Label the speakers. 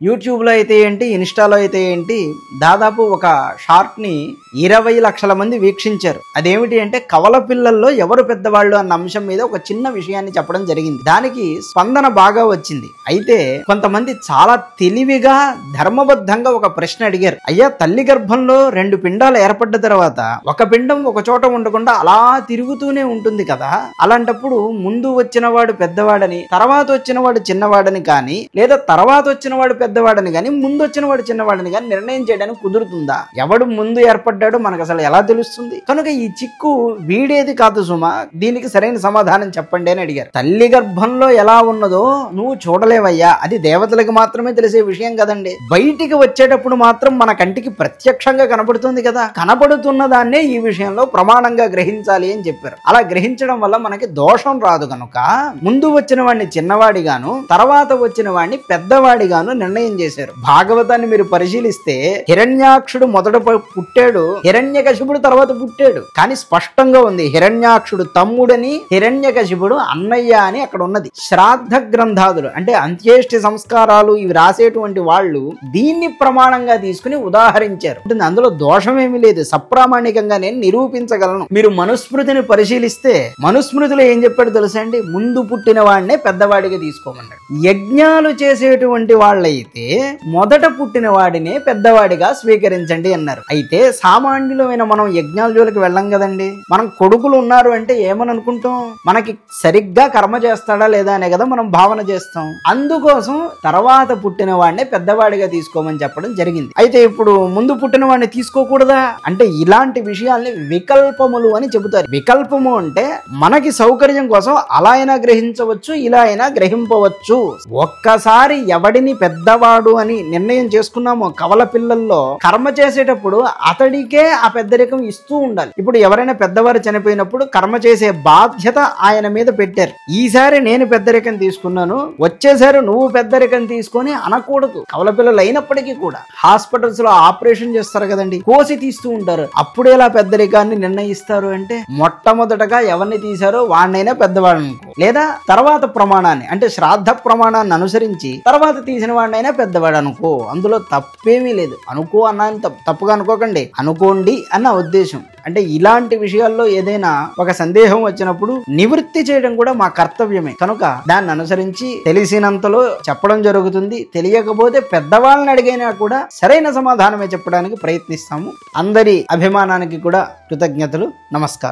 Speaker 1: యూట్యూబ్లో అయితే ఏంటి, ఇన్స్టాలో అయితే ఏంటి, దాదాపు ఒక షార్ట్ని 20 లక్షల మంది వీక్షించారు. అదేమిటి అంటే కవల పిల్లల్లో ఎవరు పెద్దవాళ్ళు అన్న అంశం మీద ఒక చిన్న విషయాన్ని చెప్పడం జరిగింది. దానికి స్పందన బాగా వచ్చింది. అయితే కొంతమంది చాలా తెలివిగా ధర్మబద్ధంగా ఒక ప్రశ్న అడిగారు. అయ్యా, తల్లి గర్భంలో 2 పిండాలు ఏర్పడ్డ తర్వాత ఒక పిండం ఒక చోట ఉండకుండా అలా తిరుగుతూనే ఉంటుంది కదా, అలాంటప్పుడు ముందు వచ్చిన వాడు పెద్దవాడని, తర్వాత వచ్చిన వాడు చిన్నవాడని కానీ, లేదా తర్వాత వచ్చిన వాడు పెద్దవాడని కానీ, ముందు వచ్చిన వాడు చిన్నవాడని కానీ నిర్ణయం చేయడానికి కుదురుతుందా? ఎవడు ముందు ఏర్పడ్డాడో మనకు అసలు ఎలా తెలుస్తుంది? కనుక ఈ చిక్కు వీడేది కాదు సుమా, దీనికి సరైన సమాధానం చెప్పండి అని అడిగారు. తల్లి గర్భంలో ఎలా ఉన్నదో నువ్వు చూడలేవయ్యా, అది దేవతలకు మాత్రమే తెలిసే విషయం కదండి. బయటికి వచ్చేటప్పుడు మాత్రం మన కంటికి ప్రత్యక్షంగా కనపడుతుంది కదా, కనపడుతున్న దాన్నే ఈ విషయంలో ప్రమాణంగా గ్రహించాలి అని చెప్పారు. అలా గ్రహించడం వల్ల మనకి దోషం రాదు. కనుక ముందు వచ్చిన వాడిని చిన్నవాడిగాను, తర్వాత వచ్చిన వాడిని పెద్దవాడిగాను నిర్ణయం చేశారు. భాగవతాన్ని మీరు పరిశీలిస్తే హిరణ్యాక్షుడు మొదట పుట్టాడు, హిరణ్యకశిపుడు తర్వాత పుట్టాడు. కానీ స్పష్టంగా ఉంది హిరణ్యాక్షుడు తమ్ముడని, హిరణ్యకశిపుడు అన్నయ్య అని అక్కడ ఉన్నది. శ్రాద్ధ గ్రంథాదులు అంటే అంత్యేష్టి సంస్కారాలు ఇవి రాసేటువంటి వాళ్ళు దీన్ని ప్రమాణంగా తీసుకుని ఉదాహరించారు. అందులో దోషమేమీ లేదు, సప్రామాణికంగా నేను నిరూపించగలను. మీరు మనుస్మృతిని పరిశీలిస్తే మనుస్మృతిలో ఏం చెప్పాడు తెలుసా అండి? ముందు పుట్టిన వాడినే పెద్దవాడిగా తీసుకోమన్నాడు. యజ్ఞాలు చేసేటువంటి వాళ్ళైతే మొదట పుట్టిన వాడినే పెద్దవాడిగా స్వీకరించండి అన్నారు. అయితే సామాన్యులమైన మనం యజ్ఞాల జోలికి వెళ్ళం కదండి. మనం కొడుకులు ఉన్నారు అంటే ఏమని అనుకుంటాం? మనకి సరిగ్గా కర్మ చేస్తాడా లేదా అనే కదా మనం భావన చేస్తాం. అందుకోసం తర్వాత పుట్టిన వాడినే పెద్దవాడిగా తీసుకోమని చెప్పడం జరిగింది. అయితే ఇప్పుడు ముందు పుట్టిన వాడిని తీసుకోకూడదా అంటే ఇలాంటి విషయాల్ని వికల్పములు అని చెబుతారు. వికల్పము అంటే మనకి సౌకర్యం కోసం అలా అయినా గ్రహించవచ్చు, ఇలా అయినా గ్రహింపవచ్చు. ఒక్కసారి ఎవడిని పెద్దవాడు అని నిర్ణయం చేసుకున్నామో కవల పిల్లల్లో కర్మ చేసేటప్పుడు అతడికే ఆ పెద్దరికం ఇస్తూ ఉండాలి. ఇప్పుడు ఎవరైనా పెద్దవారు చనిపోయినప్పుడు కర్మ చేసే బాధ్యత ఆయన మీద పెట్టారు. ఈసారి నేను పెద్దరికం తీసుకున్నాను, వచ్చేసారి నువ్వు పెద్దరికం తీసుకొని అనకూడదు. కవల పిల్లలు అయినప్పటికీ కూడా హాస్పిటల్స్ లో ఆపరేషన్ చేస్తారు కదండి, కోసి తీస్తూ ఉంటారు. అప్పుడు ఎలా పెద్దరికాన్ని నిర్ణయిస్తారు అంటే మొట్టమొదటగా ఎవరిని తీశారో వాడినైనా పెద్దవాడు అనుకో, లేదా తర్వాత ప్రమాణాన్ని అంటే శ్రాద్ధ ప్రమాణాన్ని అనుసరించి తర్వాత తీసిన వాడినైనా పెద్దవాడు అనుకో. అందులో తప్పేమీ లేదు. అనుకో అన్న తప్పుగా అనుకోకండి, అనుకోండి అన్న ఉద్దేశం. అంటే ఇలాంటి విషయాల్లో ఏదైనా ఒక సందేహం వచ్చినప్పుడు నివృత్తి చేయడం కూడా మా కర్తవ్యమే. కనుక దాన్ని అనుసరించి తెలిసినంతలో చెప్పడం జరుగుతుంది. తెలియకపోతే పెద్దవాళ్ళని అడిగైనా కూడా సరైన సమాధానమే చెప్పడానికి ప్రయత్నిస్తాము. అందరి అభిమానానికి కూడా కృతజ్ఞతలు. నమస్కారం.